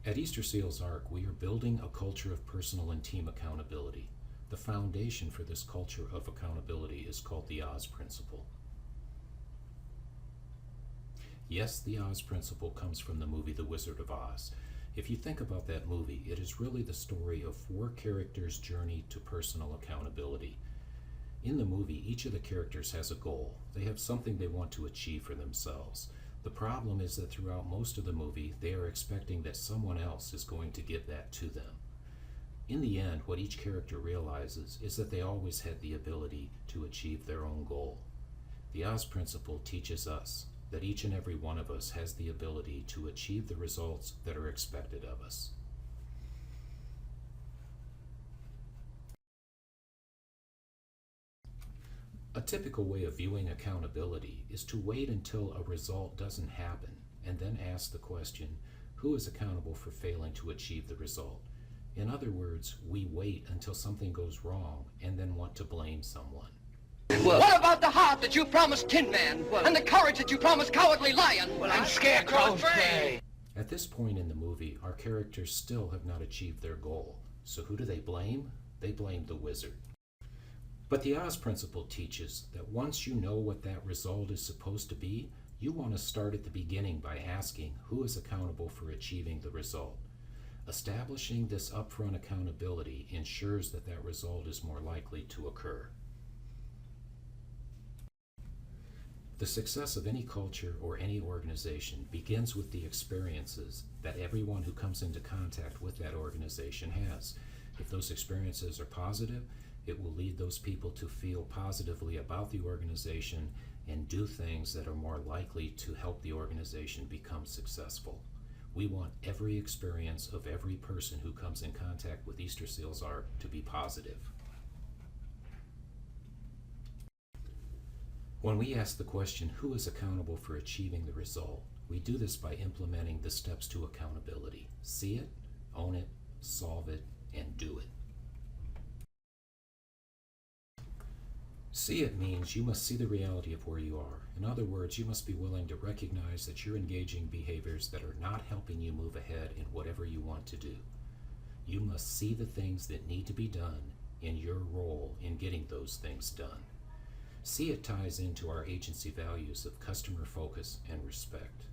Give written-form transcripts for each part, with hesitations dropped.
At Easter Seals Arc, we are building a culture of personal and team accountability. The foundation for this culture of accountability is called the Oz Principle. Yes, the Oz Principle comes from the movie The Wizard of Oz. If you think about that movie, it is really the story of four characters' journey to personal accountability. In the movie, each of the characters has a goal. They have something they want to achieve for themselves. The problem is that throughout most of the movie, they are expecting that someone else is going to give that to them. In the end, what each character realizes is that they always had the ability to achieve their own goal. The Oz Principle teaches us that each and every one of us has the ability to achieve the results that are expected of us. A typical way of viewing accountability is to wait until a result doesn't happen and then ask the question, who is accountable for failing to achieve the result? In other words, we wait until something goes wrong and then want to blame someone. What about the heart that you promised Tin Man? And the courage that you promised Cowardly Lion? Well, I'm Scarecrow's prey. At this point in the movie, our characters still have not achieved their goal. So who do they blame? They blame the wizard. But the Oz Principle teaches that once you know what that result is supposed to be, you want to start at the beginning by asking who is accountable for achieving the result. Establishing this upfront accountability ensures that that result is more likely to occur. The success of any culture or any organization begins with the experiences that everyone who comes into contact with that organization has. If those experiences are positive, it will lead those people to feel positively about the organization and do things that are more likely to help the organization become successful. We want every experience of every person who comes in contact with Easter Seals Arc to be positive. When we ask the question, who is accountable for achieving the result, we do this by implementing the steps to accountability. See it, own it, solve it, and do it. See it means you must see the reality of where you are. In other words, you must be willing to recognize that you're engaging behaviors that are not helping you move ahead in whatever you want to do. You must see the things that need to be done in your role in getting those things done. See it ties into our agency values of customer focus and respect.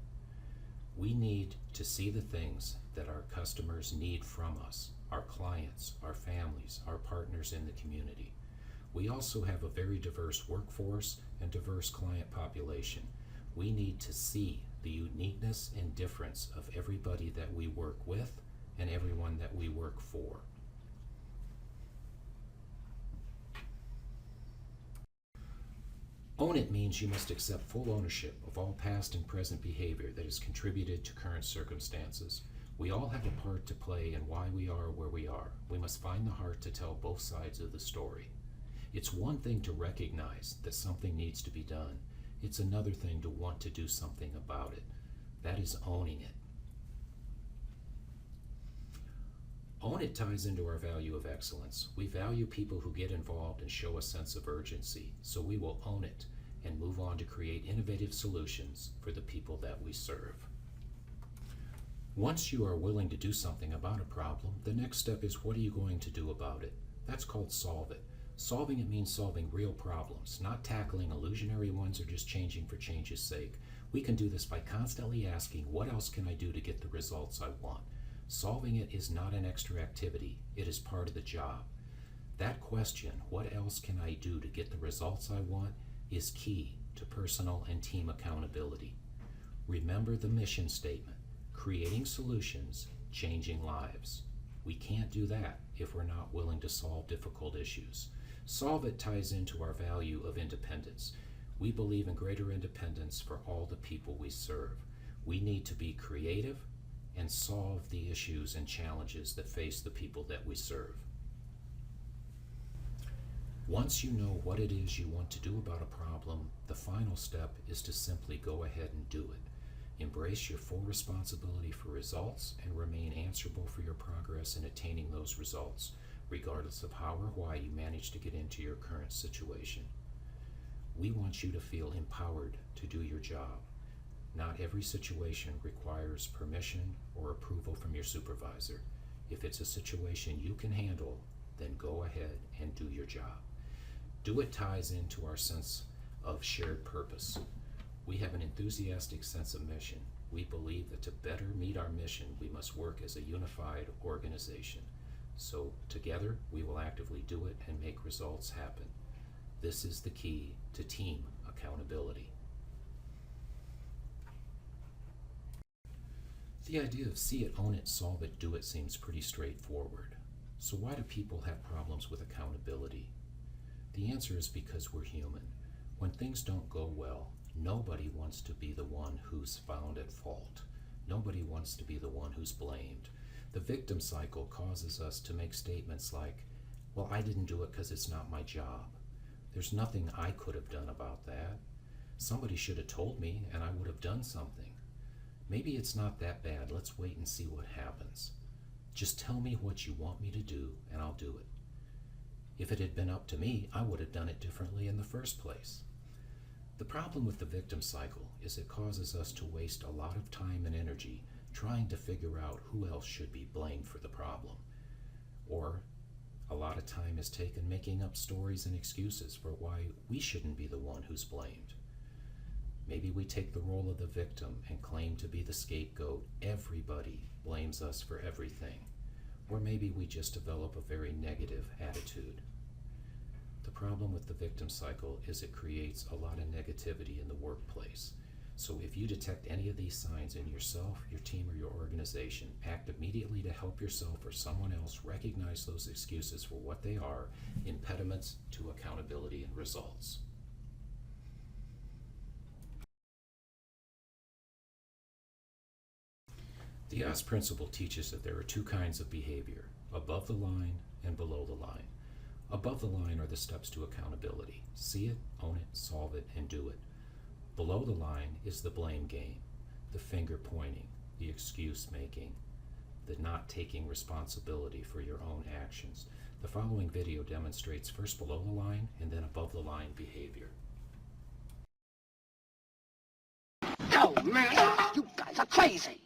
We need to see the things that our customers need from us, our clients, our families, our partners in the community. We also have a very diverse workforce and diverse client population. We need to see the uniqueness and difference of everybody that we work with and everyone that we work for. Own it means you must accept full ownership of all past and present behavior that has contributed to current circumstances. We all have a part to play in why we are where we are. We must find the heart to tell both sides of the story. It's one thing to recognize that something needs to be done. It's another thing to want to do something about it. That is owning it. Own it ties into our value of excellence. We value people who get involved and show a sense of urgency, so we will own it and move on to create innovative solutions for the people that we serve. Once you are willing to do something about a problem, the next step is, what are you going to do about it? That's called solve it. Solving it means solving real problems, not tackling illusionary ones or just changing for change's sake. We can do this by constantly asking, what else can I do to get the results I want? Solving it is not an extra activity, it is part of the job. That question, what else can I do to get the results I want, is key to personal and team accountability. Remember the mission statement, creating solutions, changing lives. We can't do that if we're not willing to solve difficult issues. Solve it ties into our value of independence. We believe in greater independence for all the people we serve. We need to be creative and solve the issues and challenges that face the people that we serve. Once you know what it is you want to do about a problem, the final step is to simply go ahead and do it. Embrace your full responsibility for results and remain answerable for your progress in attaining those results, regardless of how or why you managed to get into your current situation. We want you to feel empowered to do your job, Not every situation requires permission or approval from your supervisor. If it's a situation you can handle, then go ahead and do your job. Do It ties into our sense of shared purpose. We have an enthusiastic sense of mission. We believe that to better meet our mission, we must work as a unified organization. So together, we will actively do it and make results happen. This is the key to team accountability. The idea of see it, own it, solve it, do it seems pretty straightforward. So why do people have problems with accountability? The answer is because we're human. When things don't go well, nobody wants to be the one who's found at fault. Nobody wants to be the one who's blamed. The victim cycle causes us to make statements like, well, I didn't do it because it's not my job. There's nothing I could have done about that. Somebody should have told me and I would have done something. Maybe it's not that bad. Let's wait and see what happens. Just tell me what you want me to do and I'll do it. If it had been up to me, I would have done it differently in the first place. The problem with the victim cycle is it causes us to waste a lot of time and energy trying to figure out who else should be blamed for the problem. Or a lot of time is taken making up stories and excuses for why we shouldn't be the one who's blamed. Maybe we take the role of the victim and claim to be the scapegoat. Everybody blames us for everything. Or maybe we just develop a very negative attitude. The problem with the victim cycle is it creates a lot of negativity in the workplace. So if you detect any of these signs in yourself, your team, or your organization, act immediately to help yourself or someone else recognize those excuses for what they are, impediments to accountability and results. The Oz principle teaches that there are two kinds of behavior, above the line and below the line. Above the line are the steps to accountability. See it, own it, solve it, and do it. Below the line is the blame game, the finger pointing, the excuse making, the not taking responsibility for your own actions. The following video demonstrates first below the line and then above the line behavior. Oh, man, you guys are crazy.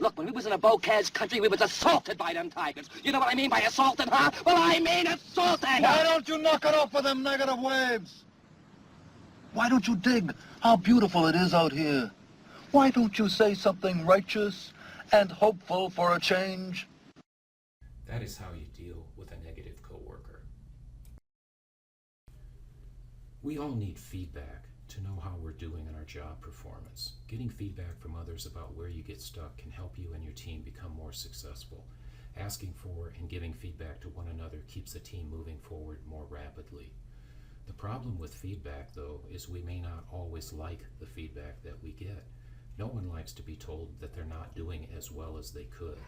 Look, when we was in a Bocaz country, we was assaulted by them tigers. You know what I mean by assaulted, huh? Well, I mean assaulted. Why don't you knock it off with them negative waves? Why don't you dig how beautiful it is out here? Why don't you say something righteous and hopeful for a change? That is how you deal with a negative coworker. We all need feedback to know how we're doing in our job performance. Getting feedback from others about where you get stuck can help you and your team become more successful. Asking for and giving feedback to one another keeps the team moving forward more rapidly. The problem with feedback, though, is we may not always like the feedback that we get. No one likes to be told that they're not doing as well as they could.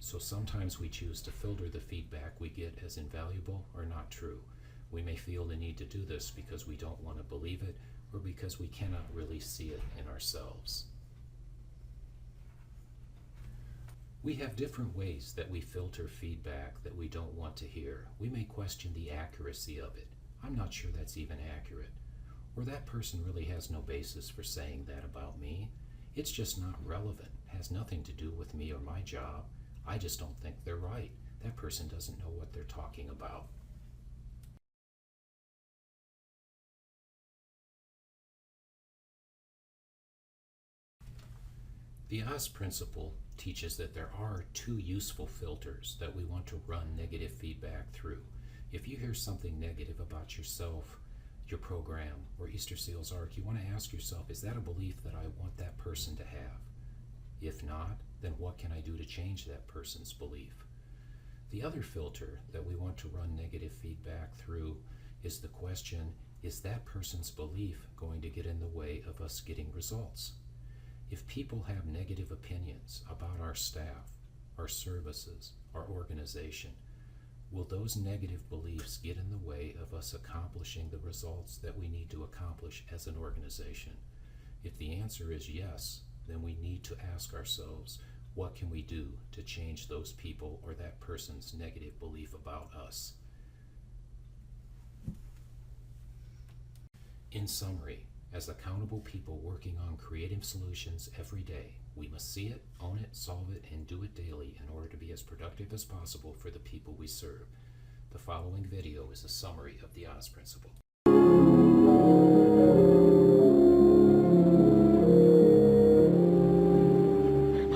So sometimes we choose to filter the feedback we get as invaluable or not true. We may feel the need to do this because we don't want to believe it or because we cannot really see it in ourselves. We have different ways that we filter feedback that we don't want to hear. We may question the accuracy of it. I'm not sure that's even accurate. Or that person really has no basis for saying that about me. It's just not relevant, has nothing to do with me or my job. I just don't think they're right. That person doesn't know what they're talking about. The Oz principle teaches that there are two useful filters that we want to run negative feedback through. If you hear something negative about yourself, your program, or Easter Seals Ark, you want to ask yourself, is that a belief that I want that person to have? If not, then what can I do to change that person's belief? The other filter that we want to run negative feedback through is the question, is that person's belief going to get in the way of us getting results? If people have negative opinions about our staff, our services, our organization, will those negative beliefs get in the way of us accomplishing the results that we need to accomplish as an organization? If the answer is yes, then we need to ask ourselves, what can we do to change those people or that person's negative belief about us? In summary, as accountable people working on creative solutions every day. We must see it, own it, solve it, and do it daily in order to be as productive as possible for the people we serve. The following video is a summary of the Oz Principle.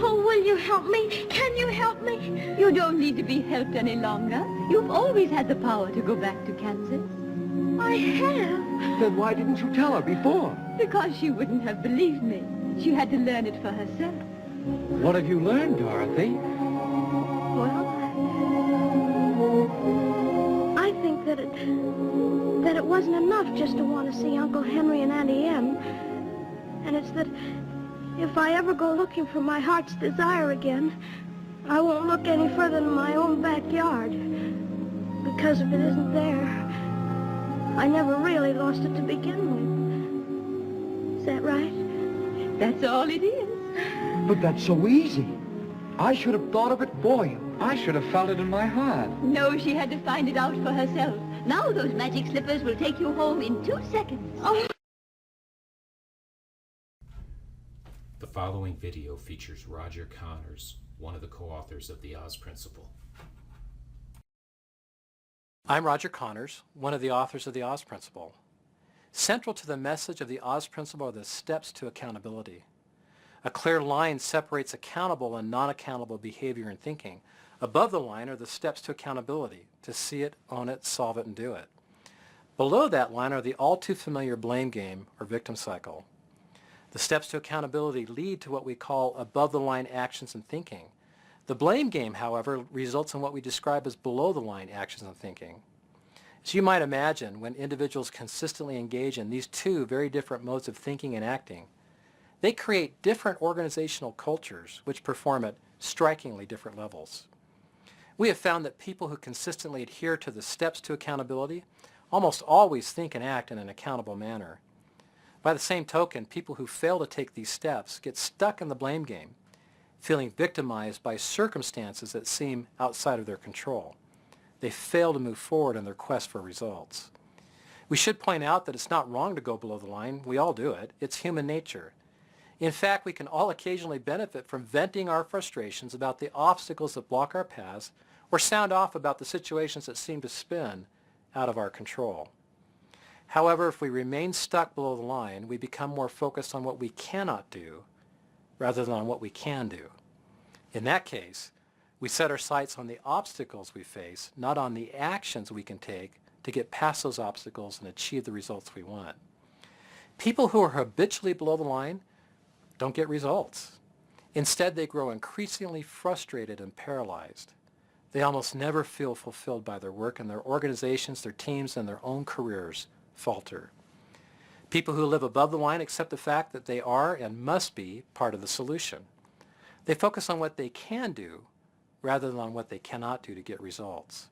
Oh, will you help me? Can you help me? You don't need to be helped any longer. You've always had the power to go back to Kansas. I have. Then why didn't you tell her before? Because she wouldn't have believed me. She had to learn it for herself. What have you learned, Dorothy? Well, I think that it wasn't enough just to want to see Uncle Henry and Auntie Em. And it's that if I ever go looking for my heart's desire again, I won't look any further than my own backyard. Because if it isn't there, I never really lost it to begin with. Is that right? that's all it is. But that's so easy. I should have thought of it for you. I should have felt it in my heart. No, she had to find it out for herself. Now those magic slippers will take you home in 2 seconds. Oh. The following video features Roger Connors, one of the co-authors of the Oz Principle. I'm Roger Connors, one of the authors of the Oz Principle. Central to the message of the Oz Principle are the steps to accountability. A clear line separates accountable and non-accountable behavior and thinking. Above the line are the steps to accountability, to see it, own it, solve it, and do it. Below that line are the all too familiar blame game or victim cycle. The steps to accountability lead to what we call above-the-line actions and thinking. The blame game, however, results in what we describe as below-the-line actions and thinking. As you might imagine, when individuals consistently engage in these two very different modes of thinking and acting, they create different organizational cultures which perform at strikingly different levels. We have found that people who consistently adhere to the steps to accountability almost always think and act in an accountable manner. By the same token, people who fail to take these steps get stuck in the blame game, feeling victimized by circumstances that seem outside of their control. They fail to move forward in their quest for results. We should point out that it's not wrong to go below the line. We all do it. It's human nature. In fact, we can all occasionally benefit from venting our frustrations about the obstacles that block our paths or sound off about the situations that seem to spin out of our control. However, if we remain stuck below the line, we become more focused on what we cannot do rather than on what we can do. In that case, we set our sights on the obstacles we face, not on the actions we can take to get past those obstacles and achieve the results we want. People who are habitually below the line don't get results. Instead, they grow increasingly frustrated and paralyzed. They almost never feel fulfilled by their work, and their organizations, their teams, and their own careers falter. People who live above the line accept the fact that they are and must be part of the solution. They focus on what they can do rather than on what they cannot do to get results.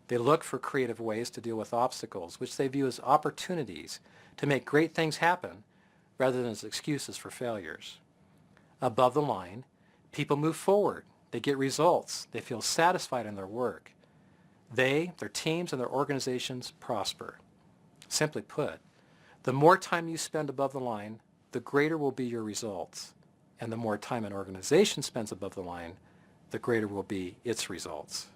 They look for creative ways to deal with obstacles, which they view as opportunities to make great things happen rather than as excuses for failures. Above the line, people move forward. They get results. They feel satisfied in their work. They, their teams, and their organizations prosper. Simply put, the more time you spend above the line, the greater will be your results. And the more time an organization spends above the line, the greater will be its results.